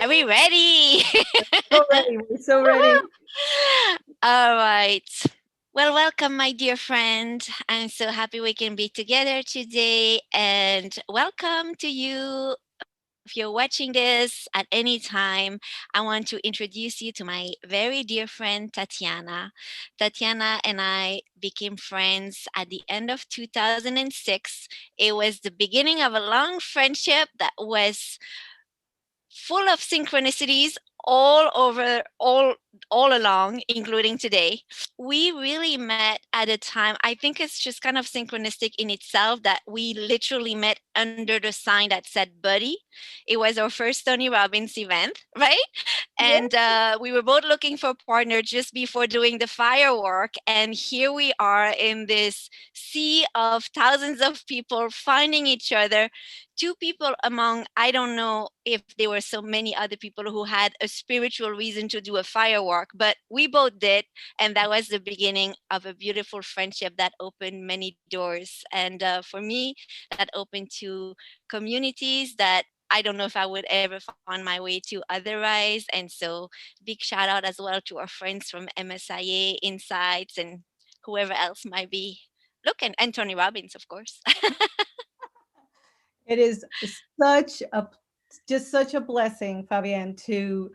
Are we ready? So ready. We're so ready. All right. Well, welcome, my dear friend. I'm so happy we can be together today. And welcome to you. If you're watching this at any time, I want to introduce you to my very dear friend, Tatiana. Tatiana and I became friends at the end of 2006. It was the beginning of a long friendship that was full of synchronicities all over all along, including today. We really met at a time, I think it's just kind of synchronistic in itself that we literally met under the sign that said buddy. It was our first Tony Robbins event, right? Yeah. And we were both looking for a partner just before doing the firework, and here we are in this sea of thousands of people finding each other. Two people among, I don't know if there were so many other people who had a spiritual reason to do a firework, but we both did. And that was the beginning of a beautiful friendship that opened many doors. And for me, that opened to communities that I don't know if I would ever find my way to otherwise. And so, big shout out as well to our friends from MSIA, Insights, and whoever else might be. Look, and Tony Robbins, of course. It is such a just such a blessing, Fabienne, to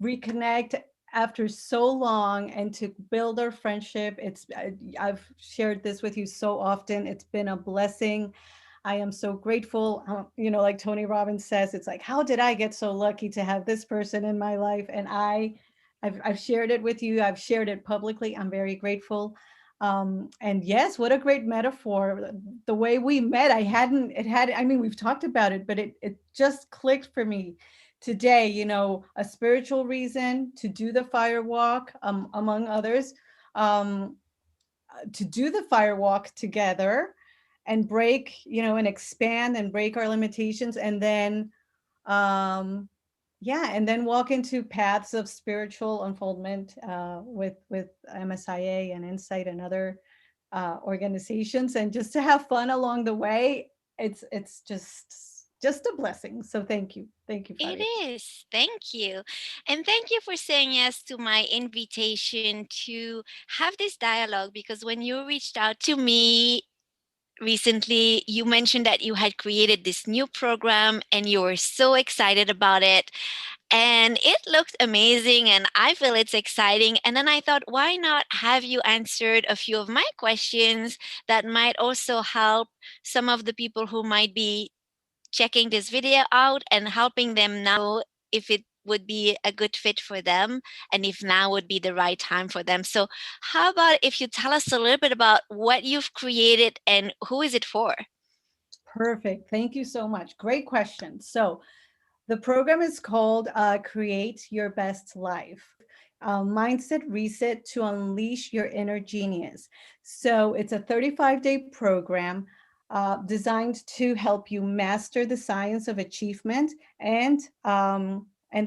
reconnect after so long and to build our friendship. I've shared this with you so often. It's been a blessing. I am so grateful. Like Tony Robbins says, it's like, how did I get so lucky to have this person in my life? And I've shared it with you. I've shared it publicly. I'm very grateful. And yes, what a great metaphor. The way we met, I mean, we've talked about it, but it just clicked for me today, a spiritual reason to do the fire walk, among others, um, to do the fire walk together and break, and expand and break our limitations. And then, um, yeah, and then walk into paths of spiritual unfoldment with MSIA and Insight and other organizations, and just to have fun along the way. It's just a blessing. So thank you, It Fabio. is. Thank you. And thank you for saying yes to my invitation to have this dialogue, because when you reached out to me recently, you mentioned that you had created this new program and you were so excited about it. And it looked amazing, and I feel it's exciting. And then I thought, why not have you answered a few of my questions that might also help some of the people who might be checking this video out and helping them know if it would be a good fit for them and if now would be the right time for them. So, how about if you tell us a little bit about what you've created and who is it for? Perfect. Thank you so much. Great question. So the program is called Create Your Best Life. Mindset Reset to Unleash Your Inner Genius. So it's a 35-day program designed to help you master the science of achievement and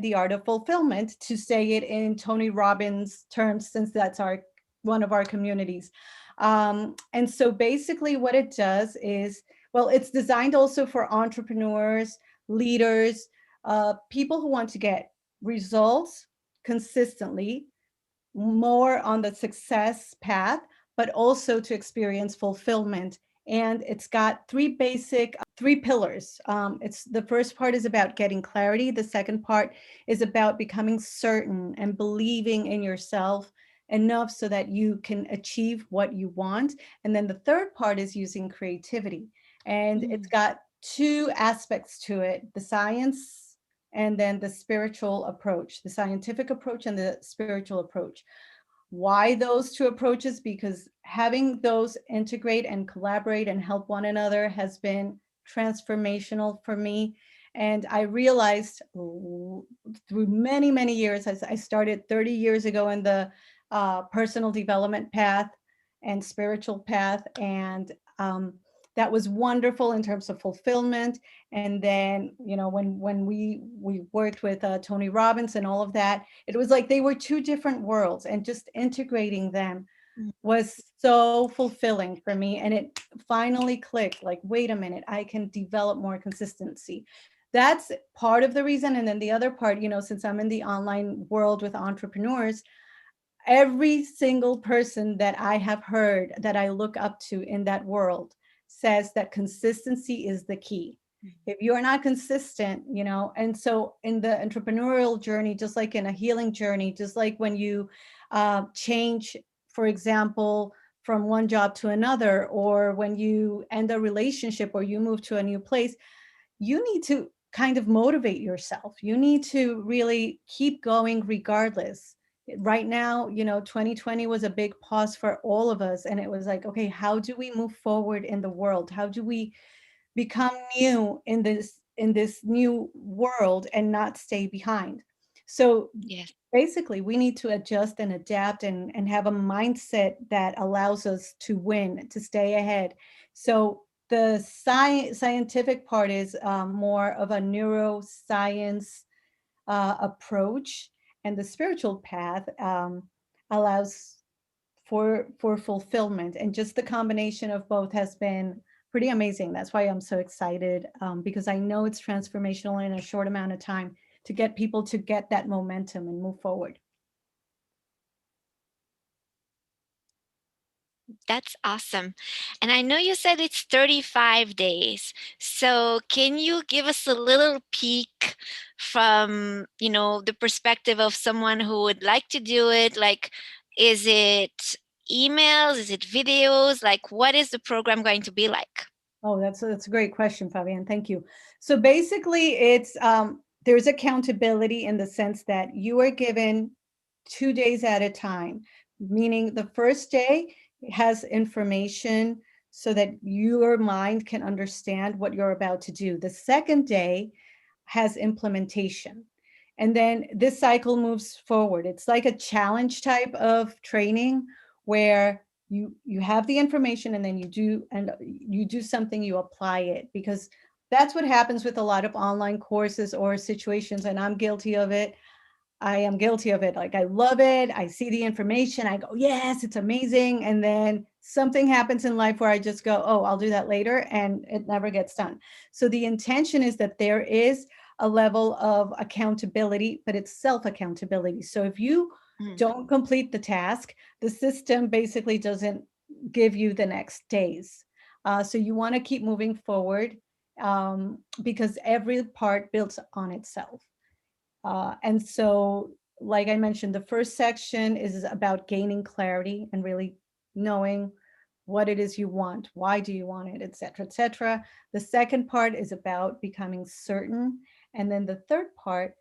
the art of fulfillment, to say it in Tony Robbins terms, since that's our one of our communities. And so basically what it does is, well, it's designed also for entrepreneurs, leaders, people who want to get results consistently, more on the success path, but also to experience fulfillment. And it's got three pillars. It's the first part is about getting clarity. The second part is about becoming certain and believing in yourself enough so that you can achieve what you want. And then the third part is using creativity. And it's Mm. got two aspects to it: the science and then the spiritual approach, the scientific approach and the spiritual approach. Why those two approaches? Because having those integrate and collaborate and help one another has been transformational for me. And I realized through many, many years, as I started 30 years ago in the personal development path and spiritual path. And that was wonderful in terms of fulfillment. And then, when we worked with Tony Robbins and all of that, it was like they were two different worlds, and just integrating them was so fulfilling for me. And it finally clicked, like, wait a minute, I can develop more consistency. that's part of the reason. And then the other part, since I'm in the online world with entrepreneurs, every single person that I have heard that I look up to in that world says that consistency is the key. If you are not consistent, and so in the entrepreneurial journey, just like in a healing journey, just like when you change, for example, from one job to another, or when you end a relationship or you move to a new place, you need to kind of motivate yourself. You need to really keep going regardless. Right now, 2020 was a big pause for all of us. And it was like, okay, how do we move forward in the world? How do we become new in this new world and not stay behind? So Yes. basically we need to adjust and adapt and have a mindset that allows us to win, to stay ahead. So the scientific part is more of a neuroscience approach, and the spiritual path allows for fulfillment, and just the combination of both has been pretty amazing. That's why I'm so excited, because I know it's transformational in a short amount of time to get people to get that momentum and move forward. That's awesome. And I know you said it's 35 days. So can you give us a little peek from, the perspective of someone who would like to do it? Like, is it emails? Is it videos? Like, what is the program going to be like? Oh, that's a great question, Fabian. Thank you. So basically, it's there's accountability in the sense that you are given 2 days at a time, meaning the first day has information so that your mind can understand what you're about to do. The second day has implementation. And then this cycle moves forward. It's like a challenge type of training where you have the information, and then you do something, you apply it, because that's what happens with a lot of online courses or situations, and I'm guilty of it. I am guilty of it. Like, I love it. I see the information. I go, yes, it's amazing. And then something happens in life where I just go, oh, I'll do that later. And it never gets done. So the intention is that there is a level of accountability, but it's self accountability. So if you Mm. don't complete the task, the system basically doesn't give you the next days. So you want to keep moving forward, because every part builds on itself. And so, like I mentioned, the first section is about gaining clarity and really knowing what it is you want, why do you want it, et cetera, et cetera. The second part is about becoming certain. And then the third part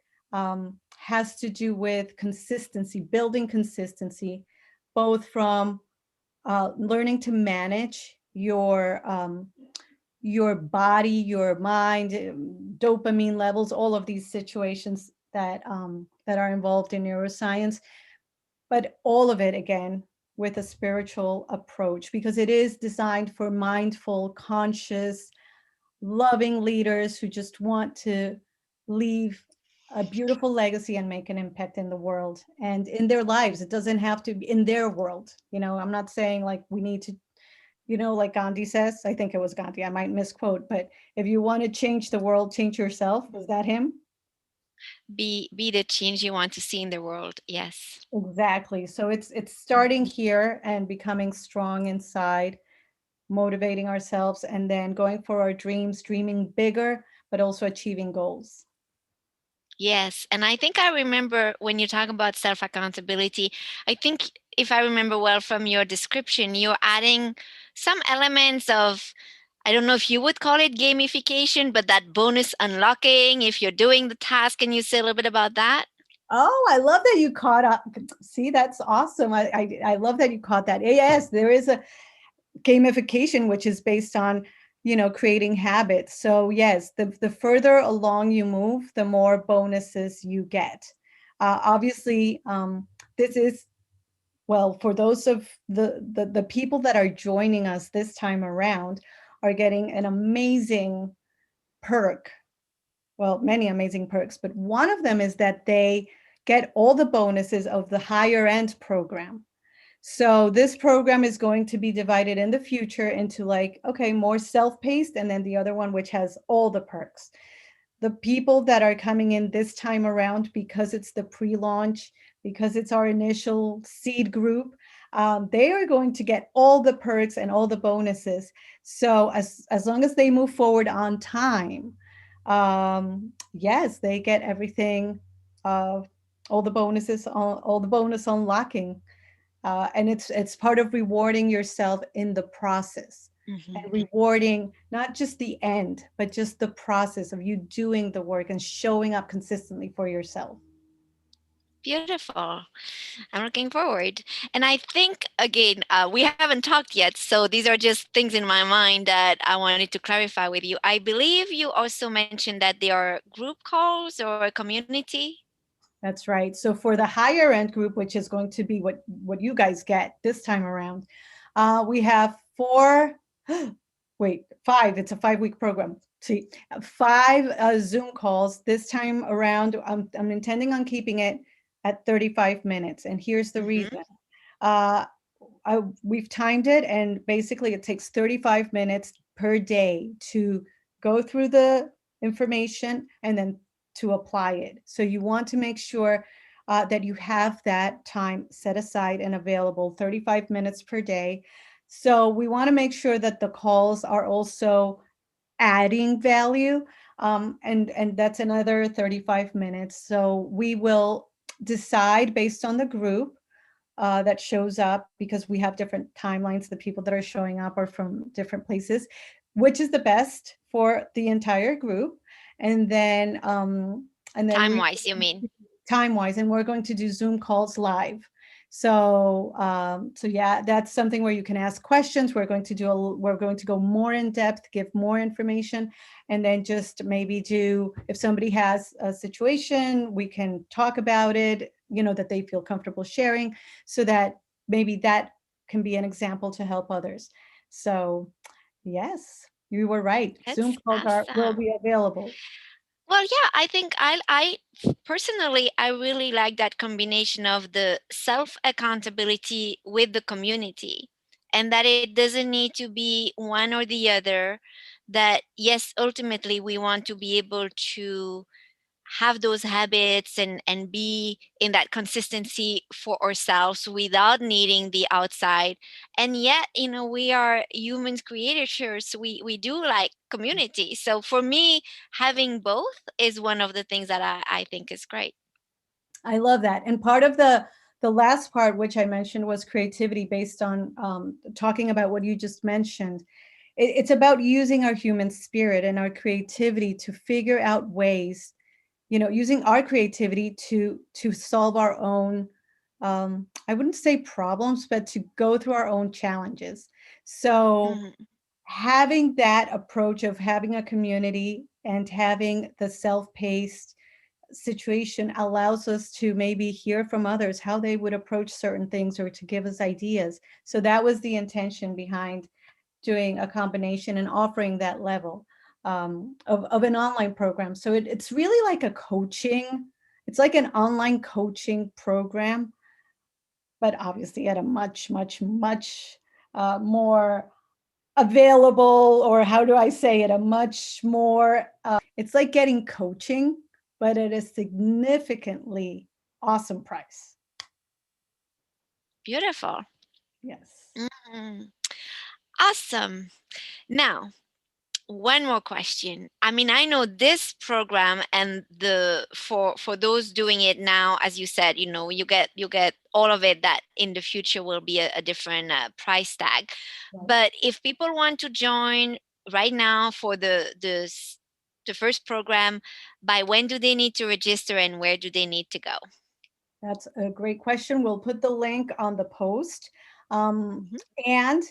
has to do with consistency, building consistency, both from learning to manage your body, your mind, dopamine levels, all of these situations that are involved in neuroscience, but all of it again with a spiritual approach, because it is designed for mindful, conscious, loving leaders who just want to leave a beautiful legacy and make an impact in the world and in their lives. It doesn't have to be in their world. I'm not saying like we need to, like Gandhi says. I think it was Gandhi, I might misquote, but if you want to change the world, change yourself. Was that him? Be the change you want to see in the world. Yes. Exactly. So it's starting here and becoming strong inside, motivating ourselves, and then going for our dreams, dreaming bigger, but also achieving goals. Yes, and I think I remember when you talk about self accountability, I think if I remember well from your description, you're adding some elements of, I don't know if you would call it gamification, but that bonus unlocking if you're doing the task. Can you say a little bit about that? Oh, I love that you caught up. See, that's awesome. I love that you caught that. Yes, there is a gamification which is based on, creating habits. So yes, the further along you move, the more bonuses you get. Obviously, this is, well, for those of the people that are joining us this time around are getting an amazing perk. Well, many amazing perks, but one of them is that they get all the bonuses of the higher end program. So this program is going to be divided in the future into, like, okay, more self-paced, and then the other one which has all the perks. the people that are coming in this time around, because it's the pre-launch, because it's our initial seed group, they are going to get all the perks and all the bonuses. So as long as they move forward on time, yes, they get everything, uh, all the bonuses, all the bonus unlocking, and it's part of rewarding yourself in the process, and Mhm. rewarding not just the end, but just the process of you doing the work and showing up consistently for yourself. Beautiful. I'm looking forward. And I think, again, we haven't talked yet. So these are just things in my mind that I wanted to clarify with you. I believe you also mentioned that there are group calls or a community. That's right. So for the higher end group, which is going to be what you guys get this time around, we have four, wait, five. It's a 5 week program. See, five Zoom calls this time around. I'm intending on keeping it at 35 minutes, and here's the Hmm. reason. Uh, we've timed it, and basically it takes 35 minutes per day to go through the information and then to apply it. So you want to make sure that you have that time set aside and available, 35 minutes per day. So we want to make sure that the calls are also adding value. And that's another 35 minutes. So we will decide based on the group that shows up, because we have different timelines. The people that are showing up are from different places, which is the best for the entire group. And then Time we wise, you mean? time wise, and we're going to do Zoom calls live. So so yeah, that's something where you can ask questions. We're going to go more in depth, give more information, and then just maybe do, if somebody has a situation, we can talk about it, that they feel comfortable sharing, so that maybe that can be an example to help others. So yes, you were right. Zoom That's calls are will awesome. be available. Well, yeah, I think I personally, I really like that combination of the self accountability with the community, and that it doesn't need to be one or the other. That, yes, ultimately we want to be able to have those habits and be in that consistency for ourselves without needing the outside. And yet, we are humans creatures. We do like community. So for me, having both is one of the things that I think is great. I love that. And part of the last part, which I mentioned, was creativity, based on talking about what you just mentioned. It's about using our human spirit and our creativity to figure out ways, using our creativity to solve our own, I wouldn't say problems, but to go through our own challenges. So Mhm. having that approach of having a community and having the self-paced situation allows us to maybe hear from others how they would approach certain things, or to give us ideas. So that was the intention behind doing a combination and offering that level of an online program. So it's really like a coaching, it's like an online coaching program, but obviously at a much, much, much more available, or how do I say it, a much more, it's like getting coaching, but at a significantly awesome price. Beautiful. Yes. Mhm. Awesome. Now, one more question. I mean, I know this program and the for those doing it now, as you said, you get all of it that in the future will be a different price tag. Right. But if people want to join right now for the first program, by when do they need to register and where do they need to go? That's a great question. We'll put the link on the post. Um, Hmm. and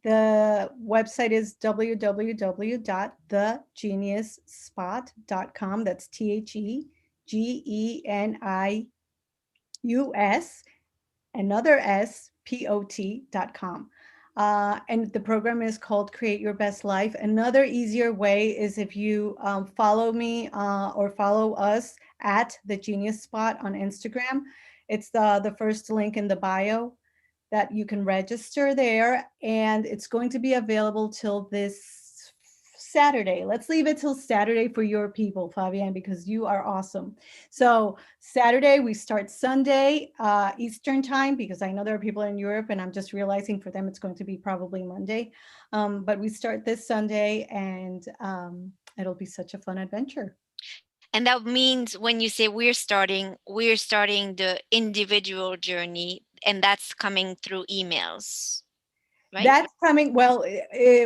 the website is www.thegeniusspot.com. That's TheGenius, another S, POT.com. And the program is called Create Your Best Life. Another easier way is if you follow me or follow us at the Genius Spot on Instagram. It's the first link in the bio that you can register there. And it's going to be available till this Saturday. Let's leave it till Saturday for your people, Fabienne, because you are awesome. So Saturday, we start Sunday, Eastern time, because I know there are people in Europe and I'm just realizing for them it's going to be probably Monday. But we start this Sunday and it'll be such a fun adventure. And that means when you say we're starting the individual journey, and that's coming through emails, right? That's coming. Well,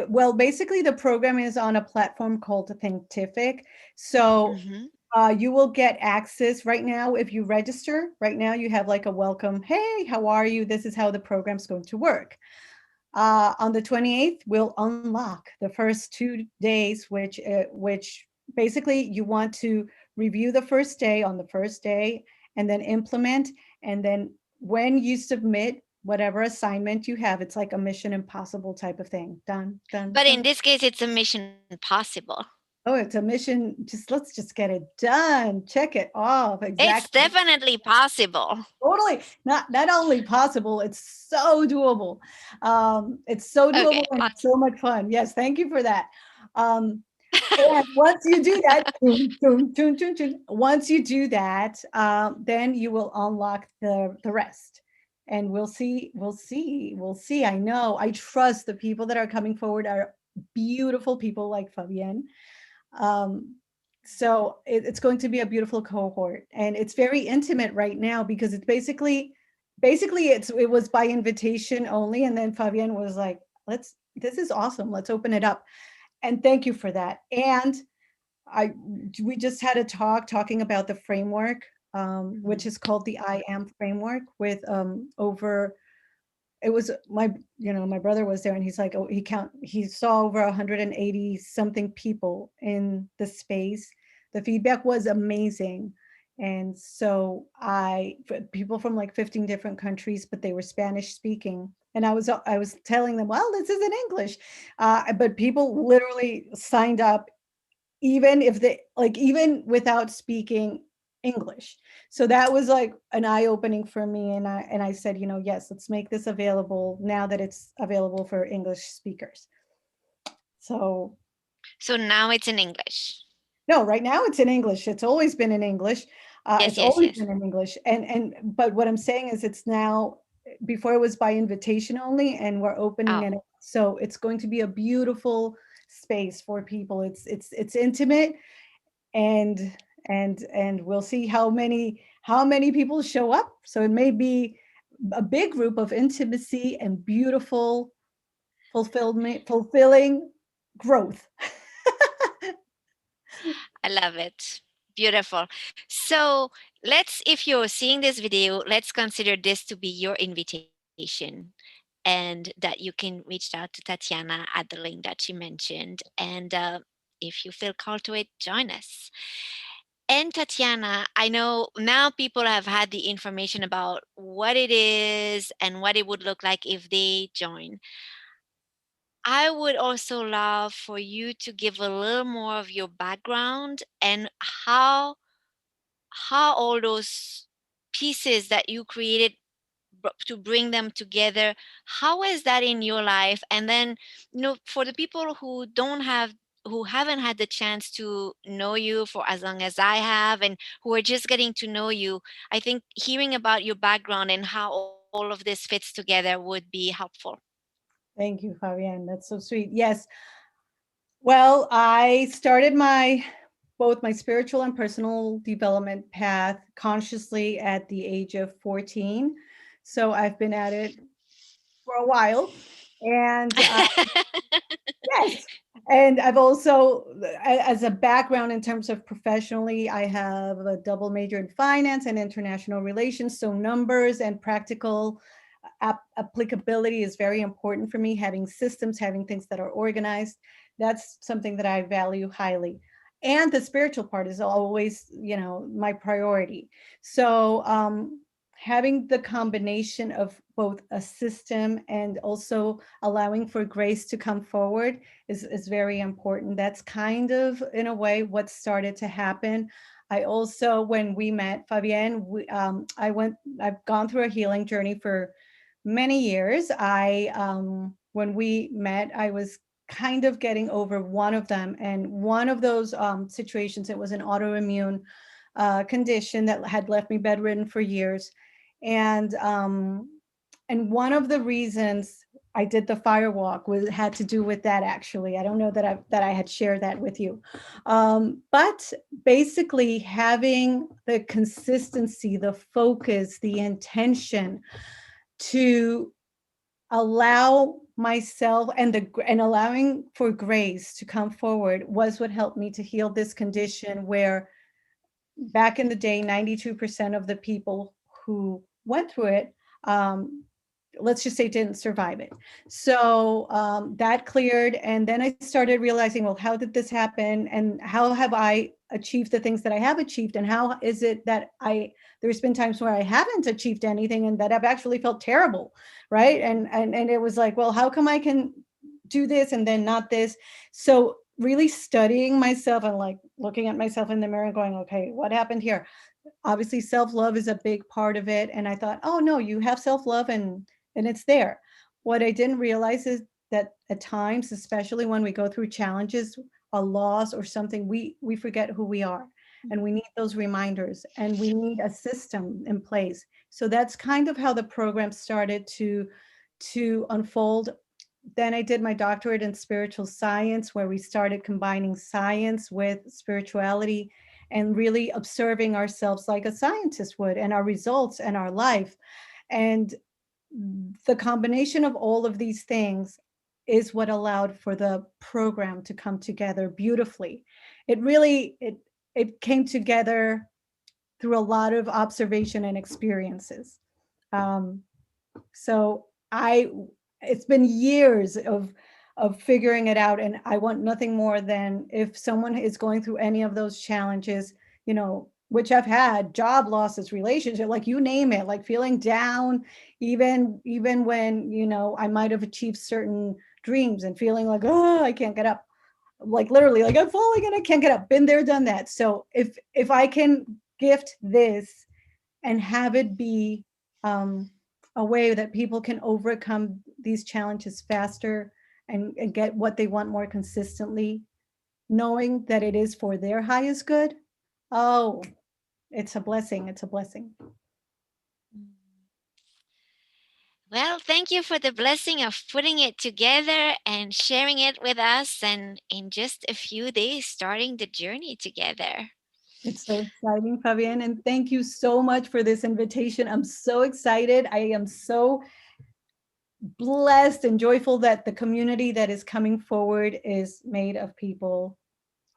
well, basically, the program is on a platform called Thinkific. So Mm-hmm. you will get access right now. If you register right now, you have like a welcome. Hey, how are you? This is how the program's going to work. On the 28th, we'll unlock the first 2 days, which basically you want to review the first day on the first day and then implement. And then when you submit whatever assignment you have, it's like a Mission Impossible type of thing. Done, done, But in done. this case, it's a mission possible. Oh, it's a mission. Just let's just get it done. Check it off. It's Exactly. definitely possible. Totally. Not only possible, it's so doable. It's so Okay, doable and awesome. so much fun. Yes, thank you for that. And once you do that, toon, toon, toon, toon, toon, once you do that, then you will unlock the rest. And we'll see. I know, I trust the people that are coming forward are beautiful people like Fabienne. Um, so it's going to be a beautiful cohort, and it's very intimate right now because it's basically it was by invitation only, and then Fabienne was like, "Let's this is awesome. Let's open it up." And thank you for that. And I we just had a talking about the framework, which is called the I Am framework, with over it was my my brother was there and he's like, oh, he saw over 180 something people in the space. The feedback was amazing. And so people from like 15 different countries, but they were Spanish speaking, and I was telling them, well, this is in English, but people literally signed up even if they like even without speaking English. So that was like an eye opening for me, and I said, yes, let's make this available now that it's available for English speakers. So So now it's in English. no, right now it's in English. It's always been in English. Yes, It's yes, always yes. been in English. And but what I'm saying is it's now, before it was by invitation only, and we're opening Oh, it up. So it's going to be a beautiful space for people. It's intimate, and and we'll see how many people show up. So it may be a big group of intimacy and beautiful fulfilling growth. I love it. Beautiful. So if you're seeing this video, let's consider this to be your invitation, and that you can reach out to Tatiana at the link that she mentioned. And if you feel called to it, join us. And Tatiana, I know now people have had the information about what it is and what it would look like if they join. I would also love for you to give a little more of your background and how all those pieces that you created to bring them together, how is that in your life? And then, for the people who haven't had the chance to know you for as long as I have, and who are just getting to know you, I think hearing about your background and how all of this fits together would be helpful. Thank you, Fabienne. That's so sweet. Yes. Well, I started my both my spiritual and personal development path consciously at the age of 14. So I've been at it for a while. And yes. And I've also, as a background in terms of professionally, I have a double major in finance and international relations. So numbers and practical applicability is very important for me. Having systems, having things that are organized, that's something that I value highly. And the spiritual part is always, my priority. So having the combination of both a system and also allowing for grace to come forward is very important. That's kind of, in a way, what started to happen. I also, when we met, Fabienne, I've gone through a healing journey for many years. When we met, I was kind of getting over one of them. And one of those situations, it was an autoimmune condition that had left me bedridden for years. And and one of the reasons I did the fire walk was had to do with that. Actually, I don't know that I had shared that with you, but basically having the consistency, the focus, the intention to allow myself and allowing for grace to come forward was what helped me to heal this condition where back in the day 92% of the people who went through it, um, let's just say, didn't survive it. So that cleared, and then I started realizing, well, how did this happen, and how have I achieved the things that I have achieved, and how is it that there's been times where I haven't achieved anything and that I've actually felt terrible, right? And it was like, well, how come I can do this and then not this? So really studying myself and like looking at myself in the mirror and going, okay, what happened here? Obviously self-love is a big part of it, and I thought, oh no, you have self-love, and it's there. What I didn't realize is that at times, especially when we go through challenges, a loss or something, we forget who we are, and we need those reminders, and we need a system in place. So that's kind of how the program started to unfold. Then I did my doctorate in spiritual science, where we started combining science with spirituality and really observing ourselves like a scientist would, and our results and our life. And the combination of all of these things is what allowed for the program to come together beautifully. It came together through a lot of observation and experiences. Um, so I it's been years of figuring it out, and I want nothing more than if someone is going through any of those challenges, which I've had, job losses, relationship, like you name it, like feeling down, even when, I might have achieved certain dreams and feeling like, oh, I can't get up. Like literally, like I'm falling and I can't get up. Been there, done that. So if I can gift this and have it be um, a way that people can overcome these challenges faster and get what they want more consistently, knowing that it is for their highest good. Oh, it's a blessing. It's a blessing. Well, thank you for the blessing of putting it together and sharing it with us, and in just a few days, starting the journey together. It's so exciting, Fabienne. And thank you so much for this invitation. I'm so excited. I am so blessed and joyful that the community that is coming forward is made of people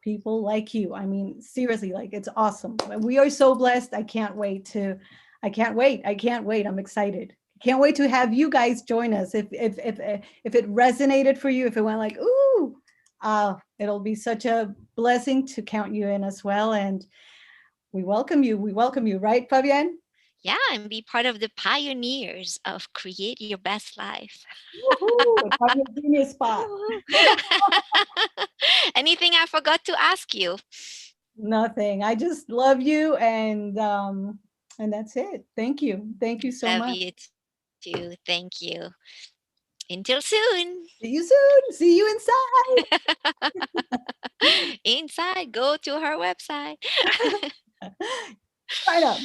like you. I mean, seriously, like it's awesome. We are so blessed. I can't wait. I'm excited. Can't wait to have you guys join us. If it resonated for you, if it went like, ooh, it'll be such a blessing to count you in as well. And we welcome you. We welcome you, right, Fabienne? Yeah, and be part of the pioneers of Create Your Best Life. Woohoo! It's on your genius spot. Anything I forgot to ask you? Nothing. I just love you, and that's it. Thank you. Thank you so Love much. you too. Thank you. Until soon. See you soon. See you inside. Inside, go to her website. Right up.